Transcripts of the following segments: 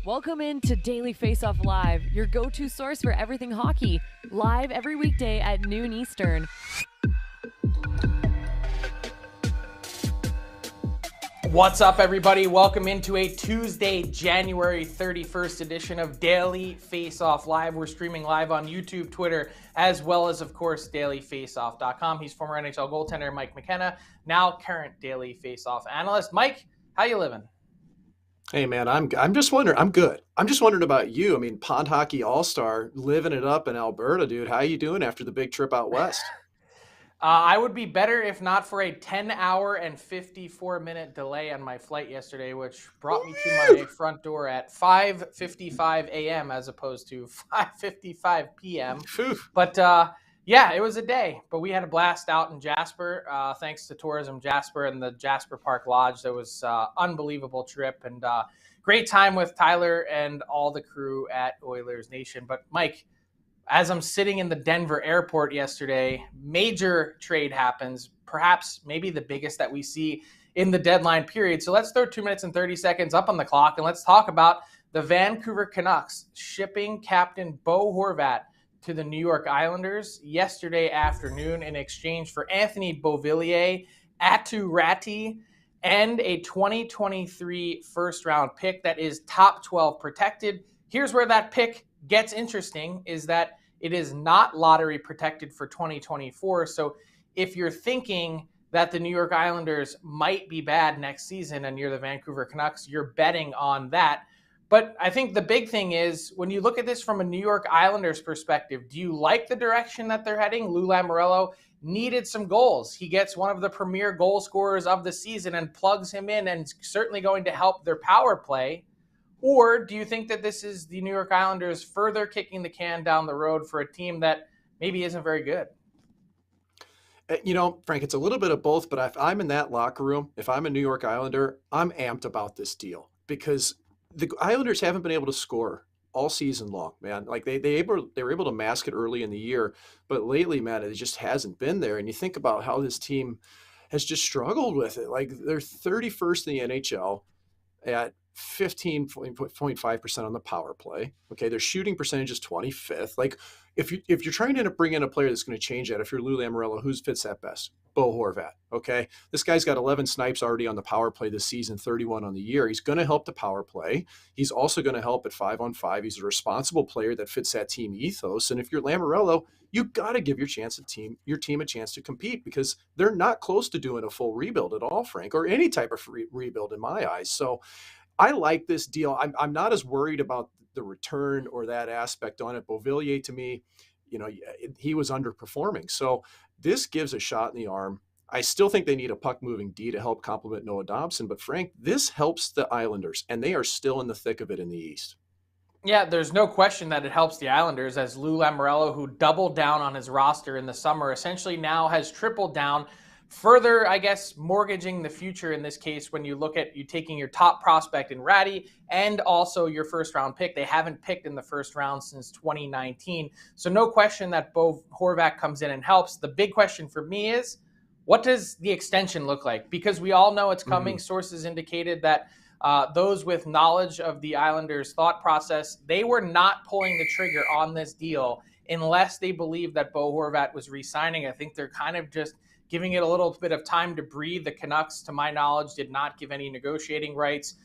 Welcome in to Daily Faceoff Live, your go-to source for everything hockey. Live every weekday at noon Eastern. What's up, everybody? Welcome into a Tuesday, January 31st edition of Daily Faceoff Live. We're streaming live on YouTube, Twitter, as well as, of course, dailyfaceoff.com. He's former NHL goaltender Mike McKenna, now current Daily Faceoff analyst. Mike, how you living? Hey man, I'm just wondering. I'm good. I'm just wondering about you. I mean, Pond Hockey All-Star, living it up in Alberta, dude. How you doing after the big trip out west? I would be better if not for a 10-hour and 54-minute delay on my flight yesterday, which brought me to my front door at 5:55 a.m. as opposed to 5:55 p.m. But yeah, it was a day. But we had a blast out in Jasper, thanks to Tourism Jasper and the Jasper Park Lodge. That was an unbelievable trip and great time with Tyler and all the crew at Oilers Nation. But Mike, as I'm sitting in the Denver airport yesterday, major trade happens, perhaps maybe the biggest that we see in the deadline period. So let's throw 2 minutes and 30 seconds up on the clock, and let's talk about the Vancouver Canucks shipping captain Bo Horvat to the New York Islanders yesterday afternoon in exchange for Anthony Beauvillier, Atu Ratti, and a 2023 first-round pick that is top 12 protected. Here's where that pick gets interesting, is that it is not lottery protected for 2024. So if you're thinking that the New York Islanders might be bad next season and you're the Vancouver Canucks, you're betting on that. But I think the big thing is, when you look at this from a New York Islanders perspective, do you like the direction that they're heading? Lou Lamoriello needed some goals. He gets one of the premier goal scorers of the season and plugs him in, and certainly going to help their power play. Or do you think that this is the New York Islanders further kicking the can down the road for a team that maybe isn't very good? You know, Frank, it's a little bit of both, but if I'm in that locker room, if I'm a New York Islander, I'm amped about this deal because the Islanders haven't been able to score all season long, man. Like they were able to mask it early in the year, but lately, man, it just hasn't been there. And you think about how this team has just struggled with it. Like they're 31st in the NHL at 15.5% on the power play. Okay, their shooting percentage is 25th. Like, if you're trying to bring in a player that's going to change that, if you're Lou Lamoriello, who fits that best? Bo Horvat. Okay, this guy's got 11 snipes already on the power play this season, 31 on the year. He's going to help the power play. He's also going to help at 5-on-5. He's a responsible player that fits that team ethos. And if you're Lamoriello, you got to give your team a chance to compete, because they're not close to doing a full rebuild at all, Frank, or any type of rebuild in my eyes. So I like this deal. I'm not as worried about the return or that aspect on it. Beauvillier, to me, you know, he was underperforming. So this gives a shot in the arm. I still think they need a puck-moving D to help complement Noah Dobson. But, Frank, this helps the Islanders, and they are still in the thick of it in the East. Yeah, there's no question that it helps the Islanders, as Lou Lamoriello, who doubled down on his roster in the summer, essentially now has tripled down, further, I guess, mortgaging the future in this case when you look at you taking your top prospect in Ratti and also your first-round pick. They haven't picked in the first round since 2019. So no question that Bo Horvat comes in and helps. The big question for me is, what does the extension look like? Because we all know it's coming. Sources indicated that those with knowledge of the Islanders' thought process, they were not pulling the trigger on this deal unless they believed that Bo Horvat was re-signing. I think they're kind of just giving it a little bit of time to breathe. The Canucks, to my knowledge, did not give any negotiating rights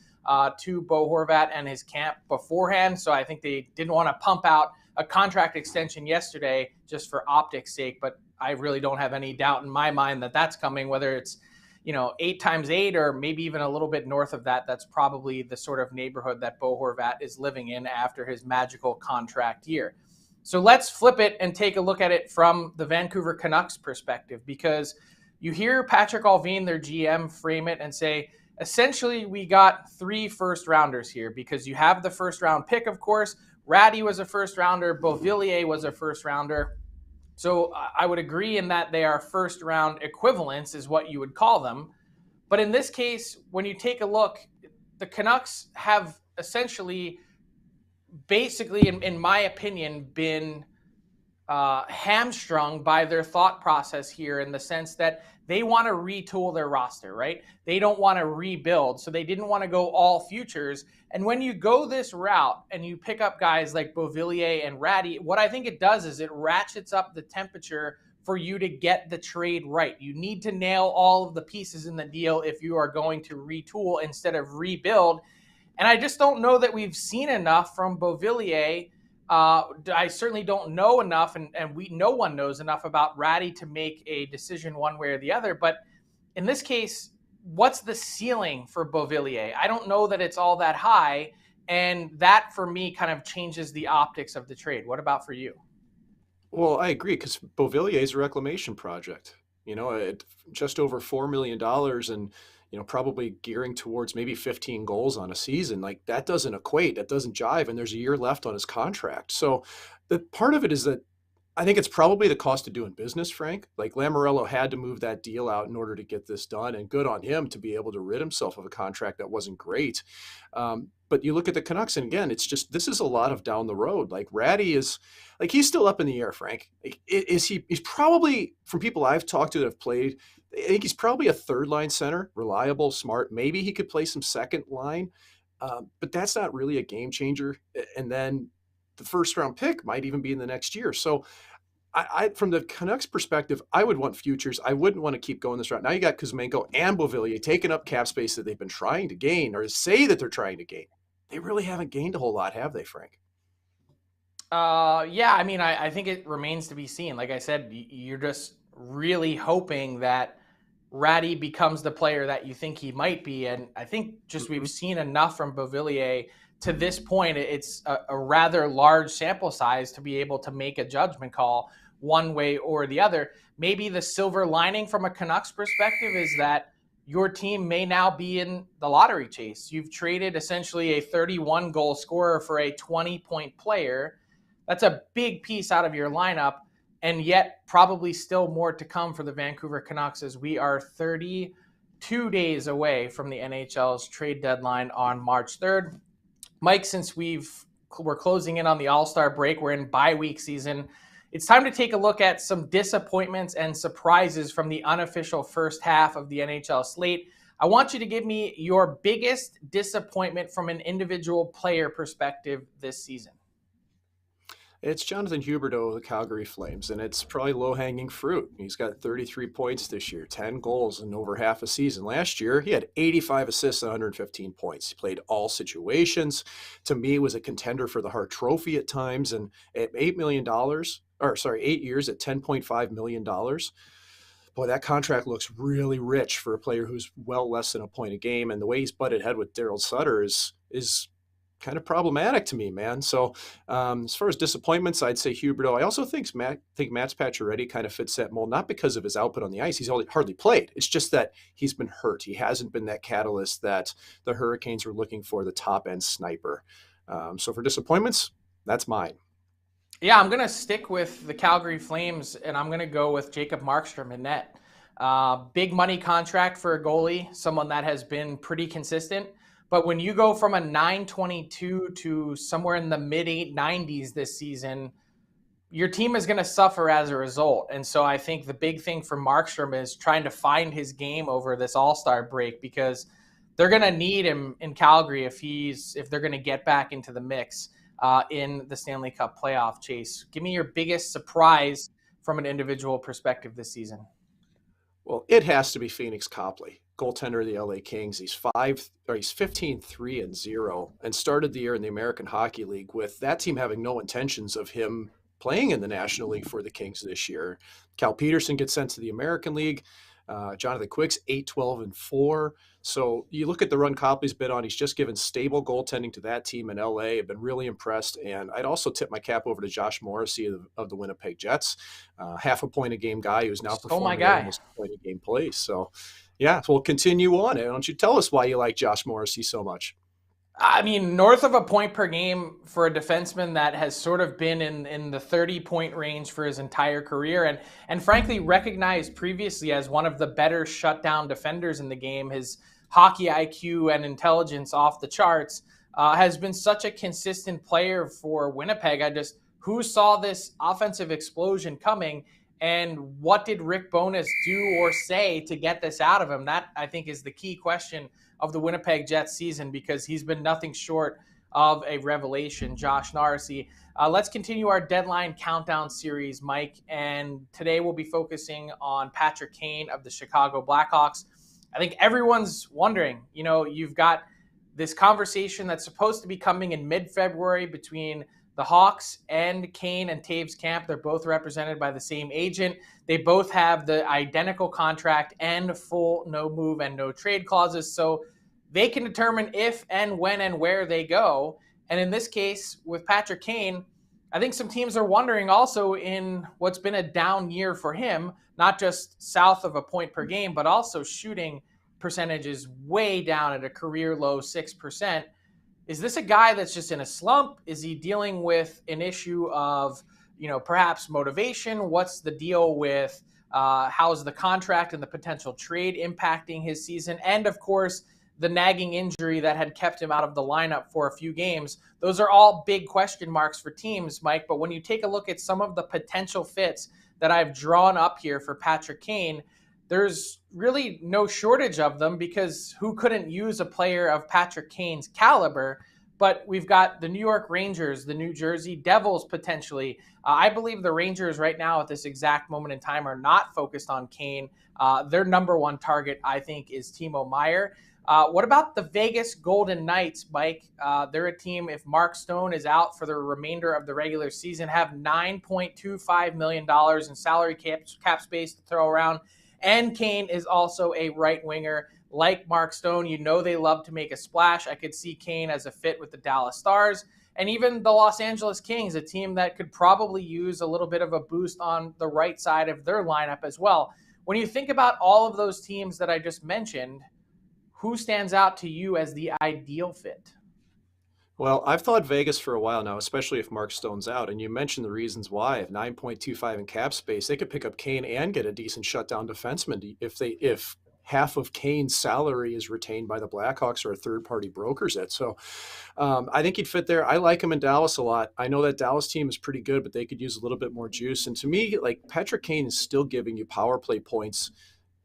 to Bo Horvat and his camp beforehand. So I think they didn't want to pump out a contract extension yesterday just for optics' sake. But I really don't have any doubt in my mind that that's coming, whether it's 8 times 8 or maybe even a little bit north of that. That's probably the sort of neighborhood that Bo Horvat is living in after his magical contract year. So let's flip it and take a look at it from the Vancouver Canucks perspective, because you hear Patrick Allvin, their GM, frame it and say, essentially, we got 3 first-rounders here, because you have the first-round pick, of course. Ratti was a first-rounder. Beauvillier was a first-rounder. So I would agree in that they are first-round equivalents is what you would call them. But in this case, when you take a look, the Canucks have essentially, basically, in my opinion, been hamstrung by their thought process here, in the sense that they want to retool their roster, right? They don't want to rebuild. So they didn't want to go all futures. And when you go this route and you pick up guys like Beauvillier and Ratty, what I think it does is it ratchets up the temperature for you to get the trade right. You need to nail all of the pieces in the deal if you are going to retool instead of rebuild. And I just don't know that we've seen enough from Beauvillier. I certainly don't know enough, and no one knows enough about Ratty to make a decision one way or the other. But in this case, what's the ceiling for Beauvillier? I don't know that it's all that high, and that for me kind of changes the optics of the trade. What about for you? Well, I agree because Beauvillier is a reclamation project. At just over $4 million, and probably gearing towards maybe 15 goals on a season. Like that doesn't equate. That doesn't jive. And there's a year left on his contract. So the part of it is that I think it's probably the cost of doing business, Frank. Like Lamoriello had to move that deal out in order to get this done, and good on him to be able to rid himself of a contract that wasn't great. But you look at the Canucks, and again, it's just, this is a lot of down the road. Like Ratty is, like, he's still up in the air, Frank. Like, he's probably, from people I've talked to that have played, I think he's probably a third line center, reliable, smart. Maybe he could play some second line, but that's not really a game changer. And then the first round pick might even be in the next year. So I from the Canucks perspective, I would want futures. I wouldn't want to keep going this route. Now you got Kuzmenko and Beauvillier taking up cap space that they've been trying to gain, or say that they're trying to gain. They really haven't gained a whole lot, have they, Frank? Yeah, I mean, I think it remains to be seen. Like I said, you're just really hoping that Ratty becomes the player that you think he might be. And I think just we've seen enough from Beauvillier to this point. It's a rather large sample size to be able to make a judgment call one way or the other. Maybe the silver lining from a Canucks perspective is that your team may now be in the lottery chase. You've traded essentially a 31 goal scorer for a 20-point player. That's a big piece out of your lineup, and yet probably still more to come for the Vancouver Canucks, as we are 32 days away from the NHL's trade deadline on March 3rd. Mike, since we're closing in on the All-Star break, we're in bye-week season, it's time to take a look at some disappointments and surprises from the unofficial first half of the NHL slate. I want you to give me your biggest disappointment from an individual player perspective this season. It's Jonathan Huberdeau of the Calgary Flames, and it's probably low-hanging fruit. He's got 33 points this year, 10 goals in over half a season. Last year, he had 85 assists and 115 points. He played all situations. To me, was a contender for the Hart Trophy at times, and at $8 million, 8 years at $10.5 million. Boy, that contract looks really rich for a player who's well less than a point a game, and the way he's butted head with Daryl Sutter is kind of problematic to me, man. So as far as disappointments, I'd say Huberdeau. I also think Mats Pacioretty kind of fits that mold, not because of his output on the ice. He's hardly played. It's just that he's been hurt. He hasn't been that catalyst that the Hurricanes were looking for, the top-end sniper. So for disappointments, that's mine. Yeah, I'm going to stick with the Calgary Flames, and I'm going to go with Jacob Markstrom in net. Big money contract for a goalie, someone that has been pretty consistent. But when you go from a 922 to somewhere in the mid-890s this season, your team is going to suffer as a result. And so I think the big thing for Markstrom is trying to find his game over this All-Star break, because they're going to need him in Calgary if they're going to get back into the mix in the Stanley Cup playoff chase. Give me your biggest surprise from an individual perspective this season. Well, it has to be Phoenix Copley, goaltender of the LA Kings. He's 15-3-0 and started the year in the American Hockey League with that team having no intentions of him playing in the National League for the Kings this year. Cal Peterson gets sent to the American League. Jonathan Quick's 8-12-4. So you look at the run Copley's been on, he's just given stable goaltending to that team in LA. I've been really impressed. And I'd also tip my cap over to Josh Morrissey of the Winnipeg Jets, half a point a game guy who's now performing almost a point a game plays. So yeah, so we'll continue on. Why don't you tell us why you like Josh Morrissey so much? I mean, north of a point per game for a defenseman that has sort of been in the 30-point range for his entire career, and frankly recognized previously as one of the better shutdown defenders in the game. His hockey IQ and intelligence off the charts, has been such a consistent player for Winnipeg. who saw this offensive explosion coming, and what did Rick Bowness do or say to get this out of him? That, I think, is the key question of the Winnipeg Jets season, because he's been nothing short of a revelation, Josh Norrisy. Let's continue our deadline countdown series, Mike, and today we'll be focusing on Patrick Kane of the Chicago Blackhawks. I think everyone's wondering, you've got this conversation that's supposed to be coming in mid-February between the Hawks and Kane and Taves camp. They're both represented by the same agent. They both have the identical contract and full no move and no trade clauses, so they can determine if and when and where they go. And in this case, with Patrick Kane, I think some teams are wondering also, in what's been a down year for him, not just south of a point per game, but also shooting percentages way down at a career low 6%. Is this a guy that's just in a slump? Is he dealing with an issue of, perhaps motivation? What's the deal with how's the contract and the potential trade impacting his season? And of course, the nagging injury that had kept him out of the lineup for a few games. Those are all big question marks for teams, Mike. But when you take a look at some of the potential fits that I've drawn up here for Patrick Kane, there's really no shortage of them, because who couldn't use a player of Patrick Kane's caliber? But we've got the New York Rangers, the New Jersey Devils potentially. I believe the Rangers right now at this exact moment in time are not focused on Kane. Their number one target, I think, is Timo Meier. What about the Vegas Golden Knights, Mike? They're a team, if Mark Stone is out for the remainder of the regular season, have $9.25 million in salary cap space to throw around. And Kane is also a right winger. Like Mark Stone, they love to make a splash. I could see Kane as a fit with the Dallas Stars and even the Los Angeles Kings, a team that could probably use a little bit of a boost on the right side of their lineup as well. When you think about all of those teams that I just mentioned, who stands out to you as the ideal fit? Well, I've thought Vegas for a while now, especially if Mark Stone's out. And you mentioned the reasons why. At 9.25 in cap space, they could pick up Kane and get a decent shutdown defenseman if half of Kane's salary is retained by the Blackhawks or a third-party brokers it. So I think he'd fit there. I like him in Dallas a lot. I know that Dallas team is pretty good, but they could use a little bit more juice. And to me, like, Patrick Kane is still giving you power play points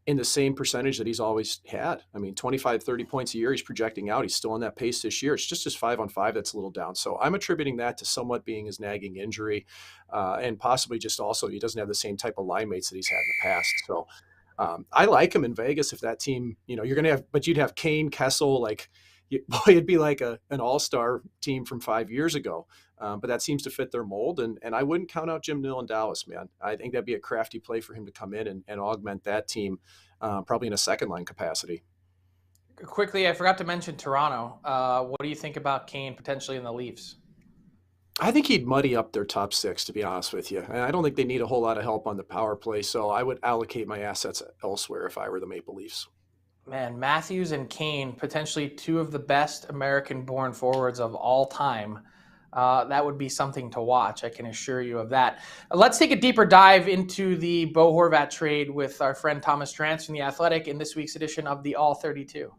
in the same percentage that he's always had. I mean, 25, 30 points a year he's projecting out. He's still on that pace this year. It's just his 5-on-5 that's a little down. So I'm attributing that to somewhat being his nagging injury, and possibly just also he doesn't have the same type of line mates that he's had in the past. So I like him in Vegas if that team, you're going to have, but you'd have Kane, Kessel, it'd be like an all-star team from 5 years ago. But that seems to fit their mold, and I wouldn't count out Jim Nill in Dallas, man. I think that'd be a crafty play for him to come in and augment that team, probably in a second-line capacity. Quickly, I forgot to mention Toronto. What do you think about Kane potentially in the Leafs? I think he'd muddy up their top six, to be honest with you. And I don't think they need a whole lot of help on the power play, so I would allocate my assets elsewhere if I were the Maple Leafs. Man, Matthews and Kane, potentially two of the best American-born forwards of all time. That would be something to watch, I can assure you of that. Let's take a deeper dive into the Bo Horvat trade with our friend Thomas Drance from The Athletic in this week's edition of the All 32.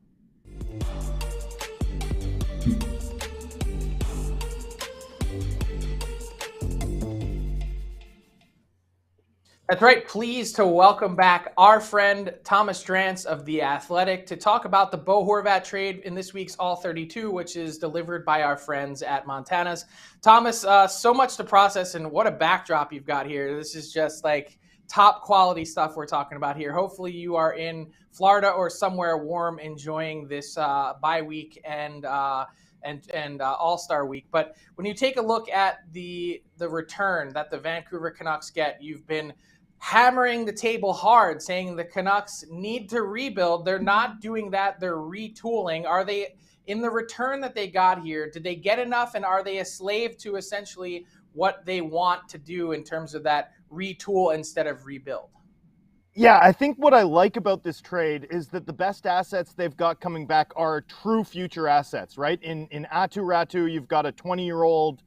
That's right. Pleased to welcome back our friend Thomas Drance of The Athletic to talk about the Bo Horvat trade in this week's All 32, which is delivered by our friends at Montana's. Thomas, so much to process, and what a backdrop you've got here. This is just like top quality stuff we're talking about here. Hopefully you are in Florida or somewhere warm enjoying this bye week and All-Star week. But when you take a look at the return that the Vancouver Canucks get, you've been hammering the table hard, saying the Canucks need to rebuild. They're not doing that. They're retooling. Are they, in the return that they got here, did they get enough, and are they a slave to essentially what they want to do in terms of that retool instead of rebuild? Yeah, I think what I like about this trade is that the best assets they've got coming back are true future assets, right? In Aatu Räty, you've got a 20-year-old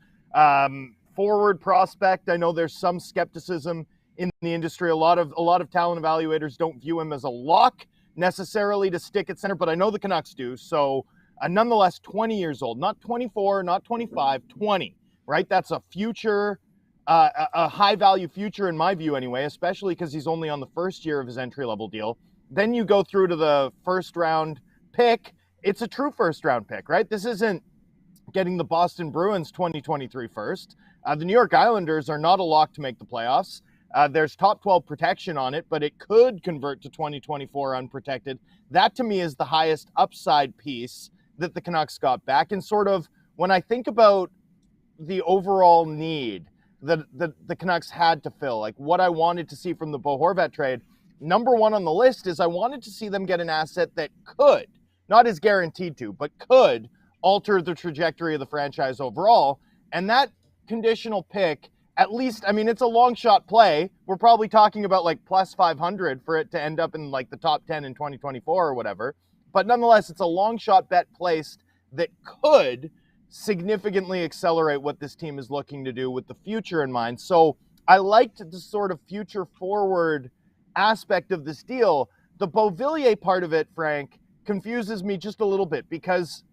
forward prospect. I know there's some skepticism in the industry. A lot of talent evaluators don't view him as a lock necessarily to stick at center, but I know the Canucks do. So nonetheless, 20 years old, not 24, not 25, 20, right? That's a future a high value future in my view anyway, especially because he's only on the first year of his entry level deal. Then you go through to the first round pick. It's a true first round pick, right? This isn't getting the Boston Bruins 2023 first. The New York Islanders are not a lock to make the playoffs. There's top 12 protection on it, but it could convert to 2024 unprotected. That to me is the highest upside piece that the Canucks got back. And sort of when I think about the overall need that the Canucks had to fill, like what I wanted to see from the Bo Horvat trade, number one on the list is I wanted to see them get an asset that could, not is guaranteed to, but could alter the trajectory of the franchise overall. And that conditional pick, at least, I mean, it's a long shot play. We're probably talking about like plus 500 for it to end up in like the top 10 in 2024 or whatever. But nonetheless, it's a long shot bet placed that could significantly accelerate what this team is looking to do with the future in mind. So I liked the sort of future forward aspect of this deal. The Beauvillier part of it, Frank, confuses me just a little bit because,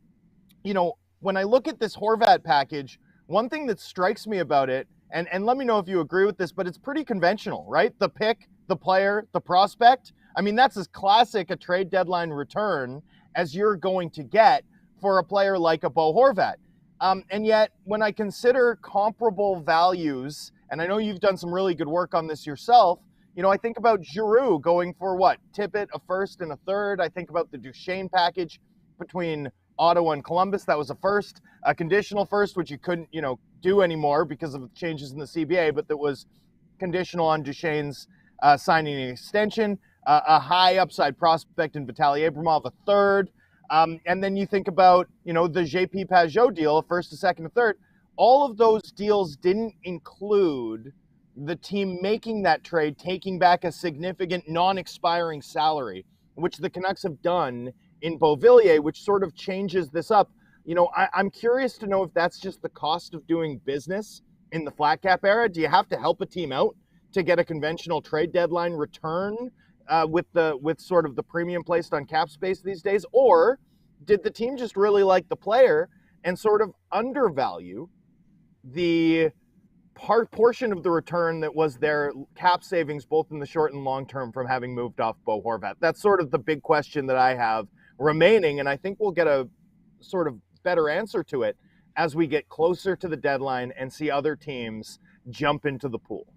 you know, when I look at this Horvat package, one thing that strikes me about it, and let me know if you agree with this, but it's pretty conventional, right? The pick, the player, the prospect. I mean, that's as classic a trade deadline return as you're going to get for a player like a Bo Horvat. And yet, when I consider comparable values, and I know you've done some really good work on this yourself, you know, I think about Giroux going for what? Tippett, a first and a third. I think about the Duchesne package between Ottawa and Columbus. That was a first, a conditional first, which you couldn't, you know, do anymore because of changes in the CBA, but that was conditional on Duchesne's signing an extension. A high upside prospect in Vitaly Abramov, a third. And then you think about, you know, the JP Pajot deal, a first, a second, a third. All of those deals didn't include the team making that trade, taking back a significant non-expiring salary, which the Canucks have done in Beauvillier, which sort of changes this up. You know, I'm curious to know if that's just the cost of doing business in the flat cap era. Do you have to help a team out to get a conventional trade deadline return with sort of the premium placed on cap space these days? Or did the team just really like the player and sort of undervalue the portion of the return that was their cap savings, both in the short and long term, from having moved off Bo Horvat? That's sort of the big question that I have remaining, and I think we'll get a sort of better answer to it as we get closer to the deadline and see other teams jump into the pool.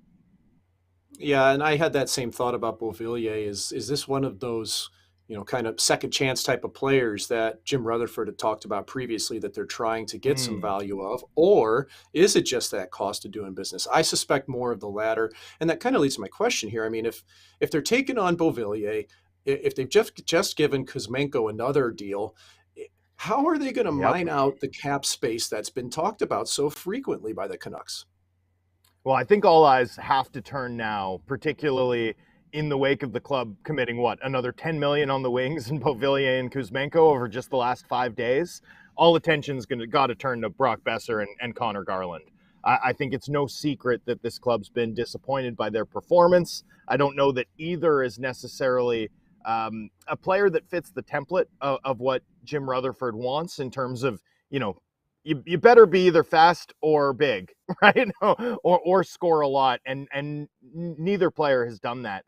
Yeah, and I had that same thought about Beauvillier. Is this one of those, you know, kind of second chance type of players that Jim Rutherford had talked about previously that they're trying to get some value of? Or is it just that cost of doing business? I suspect more of the latter. And that kind of leads to my question here. I mean, if they're taking on Beauvillier, if they've just given Kuzmenko another deal, how are they going to mine out the cap space that's been talked about so frequently by the Canucks? Well, I think all eyes have to turn now, particularly in the wake of the club committing another $10 million on the wings in Beauvillier and Kuzmenko over just the last 5 days. All attention's got to turn to Brock Besser and Connor Garland. I think it's no secret that this club's been disappointed by their performance. I don't know that either is necessarily a player that fits the template of what Jim Rutherford wants in terms of, you know, you better be either fast or big, right? or score a lot, and neither player has done that.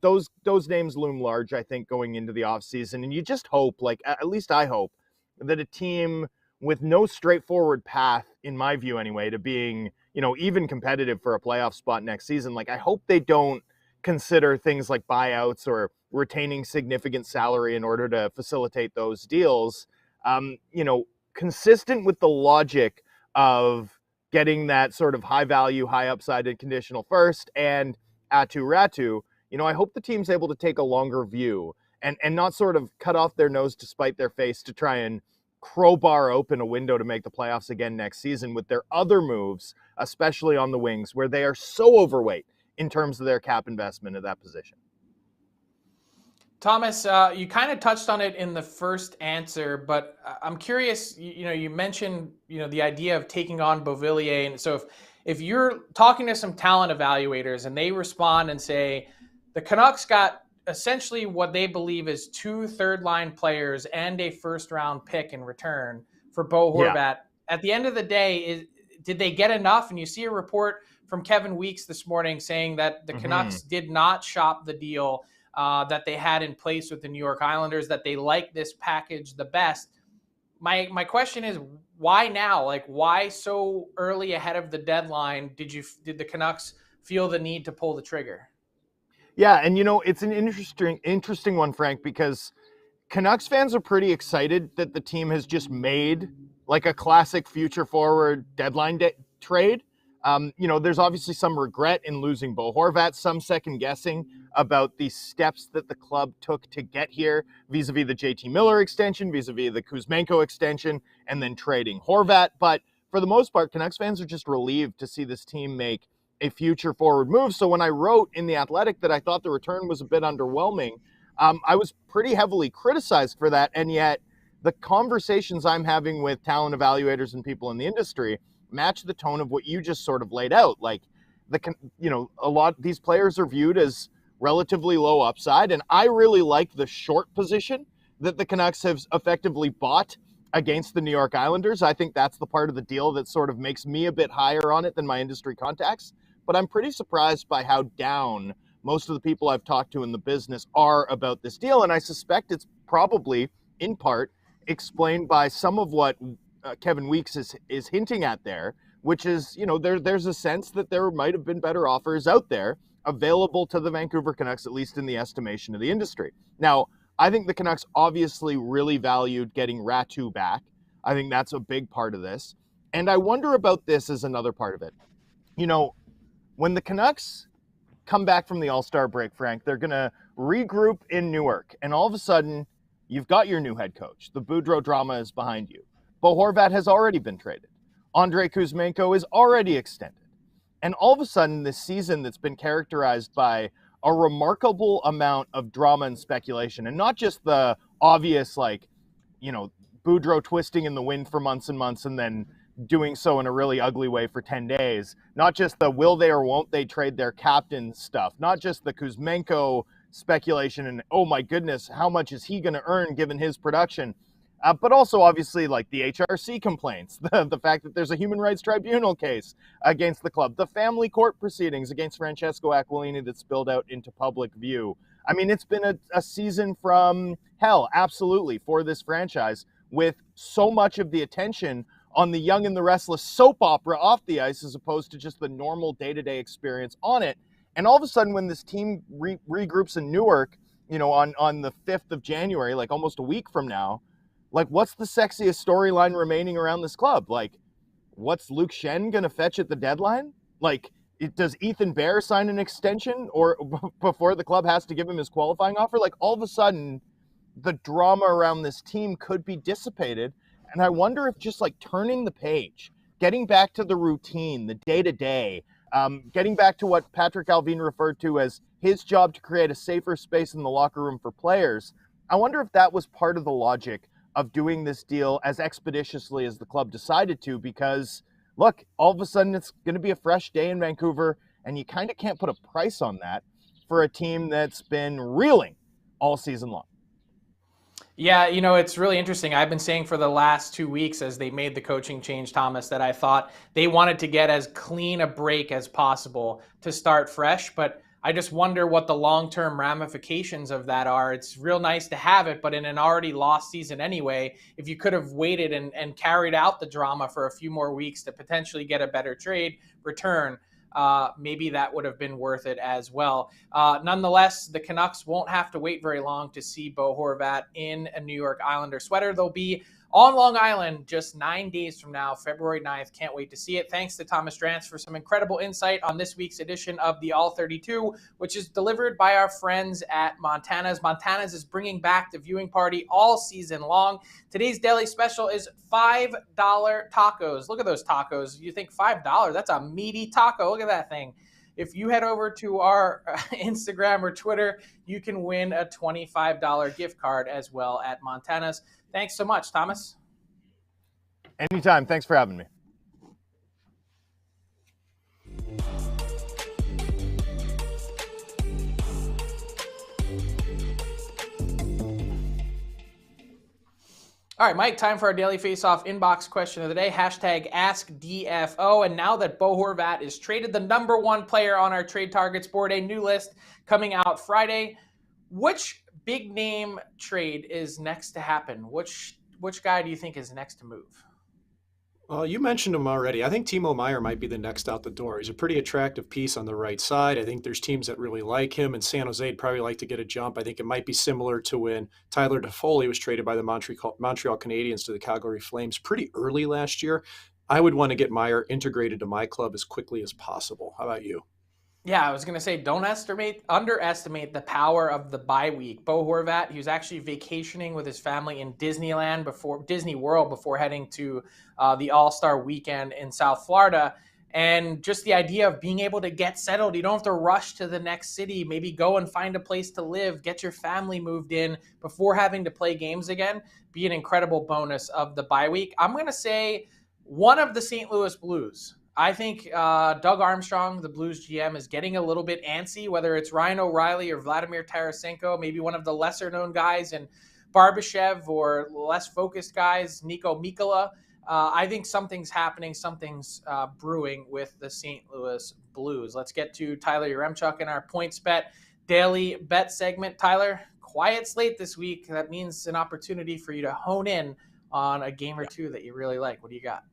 Those names loom large, I think, going into the offseason, and you just hope, like, at least I hope, that a team with no straightforward path, in my view anyway, to being, you know, even competitive for a playoff spot next season, like, I hope they don't consider things like buyouts or retaining significant salary in order to facilitate those deals. You know, consistent with the logic of getting that sort of high value, high upside and conditional first and Aatu Räty, you know, I hope the team's able to take a longer view and not sort of cut off their nose to spite their face to try and crowbar open a window to make the playoffs again next season with their other moves, especially on the wings, where they are so overweight in terms of their cap investment at that position. Thomas, you kind of touched on it in the first answer, but I'm curious, you know, you mentioned, you know, the idea of taking on Beauvillier. And so if you're talking to some talent evaluators and they respond and say, the Canucks got essentially what they believe is 2 third-line players and a first-round pick in return for Bo Horvat, at the end of the day, did they get enough? And you see a report from Kevin Weeks this morning saying that the Canucks did not shop the deal that they had in place with the New York Islanders, that they like this package the best. My question is, why now? Like, why so early ahead of the deadline did the Canucks feel the need to pull the trigger? Yeah, and it's an interesting one, Frank, because Canucks fans are pretty excited that the team has just made like a classic future forward deadline trade. There's obviously some regret in losing Bo Horvat, some second guessing about the steps that the club took to get here, vis-a-vis the JT Miller extension, vis-a-vis the Kuzmenko extension, and then trading Horvat. But for the most part, Canucks fans are just relieved to see this team make a future forward move. So when I wrote in The Athletic that I thought the return was a bit underwhelming, I was pretty heavily criticized for that. And yet the conversations I'm having with talent evaluators and people in the industry match the tone of what you just sort of laid out. Like, a lot these players are viewed as relatively low upside, and I really like the short position that the Canucks have effectively bought against the New York Islanders. I think that's the part of the deal that sort of makes me a bit higher on it than my industry contacts. But I'm pretty surprised by how down most of the people I've talked to in the business are about this deal, and I suspect it's probably, in part, explained by some of what Kevin Weeks is hinting at there, which is, there's a sense that there might have been better offers out there available to the Vancouver Canucks, at least in the estimation of the industry. Now, I think the Canucks obviously really valued getting Ratu back. I think that's a big part of this. And I wonder about this as another part of it. When the Canucks come back from the All-Star break, Frank, they're going to regroup in Newark. And all of a sudden, you've got your new head coach. The Boudreau drama is behind you. Bo Horvat has already been traded. Andrei Kuzmenko is already extended. And all of a sudden, this season that's been characterized by a remarkable amount of drama and speculation, and not just the obvious, Boudreau twisting in the wind for months and months and then doing so in a really ugly way for 10 days. Not just the will they or won't they trade their captain stuff. Not just the Kuzmenko speculation and, oh my goodness, how much is he going to earn given his production? But also, obviously, like the HRC complaints, the fact that there's a human rights tribunal case against the club, the family court proceedings against Francesco Aquilini that spilled out into public view. I mean, it's been a season from hell, absolutely, for this franchise, with so much of the attention on the young and the restless soap opera off the ice as opposed to just the normal day-to-day experience on it. And all of a sudden, when this team regroups in Newark, on the 5th of January, like almost a week from now, like, what's the sexiest storyline remaining around this club? Like, what's Luke Shen going to fetch at the deadline? Like, does Ethan Bear sign an extension or before the club has to give him his qualifying offer? Like, all of a sudden, the drama around this team could be dissipated. And I wonder if just like turning the page, getting back to the routine, the day-to-day, getting back to what Patrick Alvin referred to as his job to create a safer space in the locker room for players, I wonder if that was part of the logic of doing this deal as expeditiously as the club decided to, because look, all of a sudden it's going to be a fresh day in Vancouver, and you kind of can't put a price on that for a team that's been reeling all season long. Yeah, it's really interesting. I've been saying for the last 2 weeks as they made the coaching change, Thomas, that I thought they wanted to get as clean a break as possible to start fresh, but I just wonder what the long-term ramifications of that are. It's real nice to have it, but in an already lost season anyway, if you could have waited and carried out the drama for a few more weeks to potentially get a better trade return, maybe that would have been worth it as well. Nonetheless, the Canucks won't have to wait very long to see Bo Horvat in a New York Islander sweater. They'll be on Long Island just 9 days from now, February 9th. Can't wait to see it. Thanks to Thomas Drance for some incredible insight on this week's edition of the All 32, which is delivered by our friends at Montana's. Montana's is bringing back the viewing party all season long. Today's daily special is $5 tacos. Look at those tacos. You think $5? That's a meaty taco. Look at that thing. If you head over to our Instagram or Twitter, you can win a $25 gift card as well at Montana's. Thanks so much, Thomas. Anytime. Thanks for having me. All right, Mike, time for our daily face-off inbox question of the day. Hashtag AskDFO. And now that Bo Horvat is traded, the number one player on our trade targets board, a new list coming out Friday. Which big name trade is next to happen? Which guy do you think is next to move? Well, you mentioned him already. I think Timo Meier might be the next out the door. He's a pretty attractive piece on the right side. I think there's teams that really like him, and San Jose'd probably like to get a jump. I think it might be similar to when Tyler Toffoli was traded by the Montreal Canadiens to the Calgary Flames pretty early last year. I would want to get Meier integrated to my club as quickly as possible. How about you? Yeah, I was going to say, don't underestimate the power of the bye week. Bo Horvat, he was actually vacationing with his family in Disney World before heading to the All-Star weekend in South Florida. And just the idea of being able to get settled, you don't have to rush to the next city, maybe go and find a place to live, get your family moved in before having to play games again, be an incredible bonus of the bye week. I'm going to say one of the St. Louis Blues. I think Doug Armstrong, the Blues GM, is getting a little bit antsy, whether it's Ryan O'Reilly or Vladimir Tarasenko, maybe one of the lesser-known guys in Barbashev or less focused guys, Nico Mikkola. I think something's happening, something's brewing with the St. Louis Blues. Let's get to Tyler Yaremchuk in our Pointsbet daily bet segment. Tyler, quiet slate this week. That means an opportunity for you to hone in on a game or two that you really like. What do you got?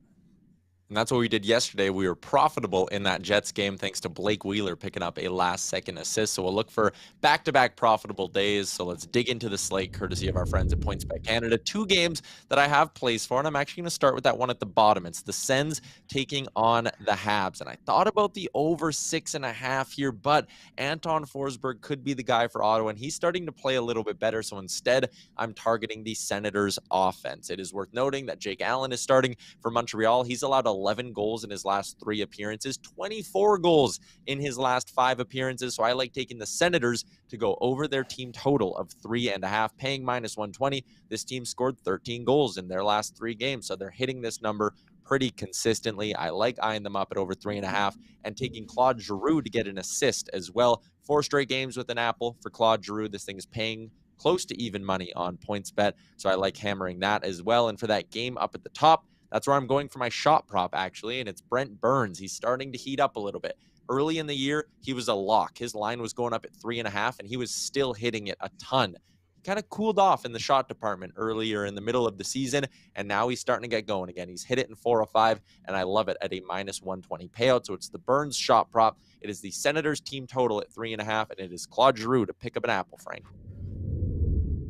And that's what we did yesterday. We were profitable in that Jets game thanks to Blake Wheeler picking up a last-second assist. So we'll look for back-to-back profitable days. So let's dig into the slate courtesy of our friends at PointsBet Canada. 2 games that I have placed for, and I'm actually going to start with that one at the bottom. It's the Sens taking on the Habs. And I thought about the over 6.5 here, but Anton Forsberg could be the guy for Ottawa, and he's starting to play a little bit better. So instead, I'm targeting the Senators' offense. It is worth noting that Jake Allen is starting for Montreal. He's allowed 11 goals in his last 3 appearances, 24 goals in his last 5 appearances. So I like taking the Senators to go over their team total of 3.5, paying -120. This team scored 13 goals in their last 3 games, so they're hitting this number pretty consistently. I like eyeing them up at over 3.5 and taking Claude Giroux to get an assist as well. 4 straight games with an apple for Claude Giroux. This thing is paying close to even money on PointsBet, so I like hammering that as well. And for that game up at the top, that's where I'm going for my shot prop, actually, and it's Brent Burns. He's starting to heat up a little bit. Early in the year, he was a lock. His line was going up at 3.5, and he was still hitting it a ton. He kind of cooled off in the shot department earlier in the middle of the season, and now he's starting to get going again. He's hit it in 4 or 5, and I love it at a -120 payout. So it's the Burns shot prop. It is the Senators team total at 3.5, and it is Claude Giroux to pick up an apple, Frank.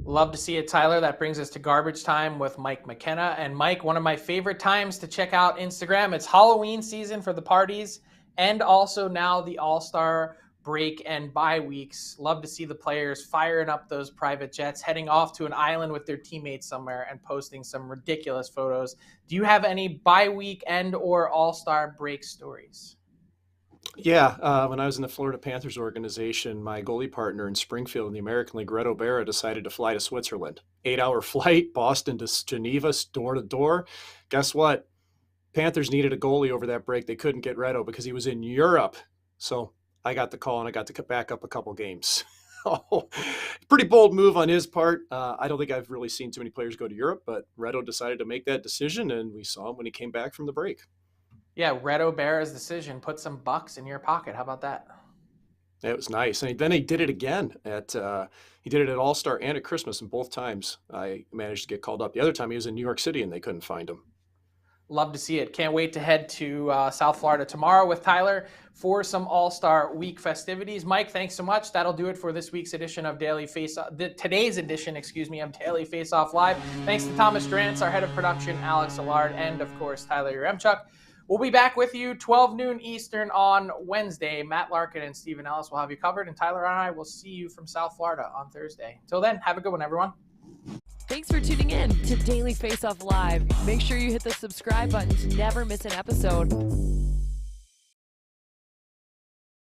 Love to see it, Tyler. That brings us to garbage time with Mike McKenna. And Mike, one of my favorite times to check out Instagram. It's Halloween season for the parties and also now the All-Star break and bye weeks. Love to see the players firing up those private jets, heading off to an island with their teammates somewhere and posting some ridiculous photos. Do you have any bye week and or All-Star break stories? Yeah, when I was in the Florida Panthers organization, my goalie partner in Springfield in the American League, Reto Berra, decided to fly to Switzerland. 8-hour flight, Boston to Geneva, door to door. Guess what? Panthers needed a goalie over that break. They couldn't get Reto because he was in Europe. So I got the call, and I got to back up a couple games. Pretty bold move on his part. I don't think I've really seen too many players go to Europe, but Reto decided to make that decision, and we saw him when he came back from the break. Yeah, Reto Berra's decision. Put some bucks in your pocket. How about that? It was nice. And then he did it again he did it at All-Star and at Christmas, and both times I managed to get called up. The other time he was in New York City and they couldn't find him. Love to see it. Can't wait to head to South Florida tomorrow with Tyler for some All-Star Week festivities. Mike, thanks so much. That'll do it for this week's edition of today's edition of Daily Face-Off Live. Thanks to Thomas Drance, our head of production, Alex Allard, and of course, Tyler Yaremchuk. We'll be back with you 12 noon Eastern on Wednesday. Matt Larkin and Stephen Ellis will have you covered, and Tyler and I will see you from South Florida on Thursday. Till then, have a good one, everyone. Thanks for tuning in to Daily Face-Off Live. Make sure you hit the subscribe button to never miss an episode.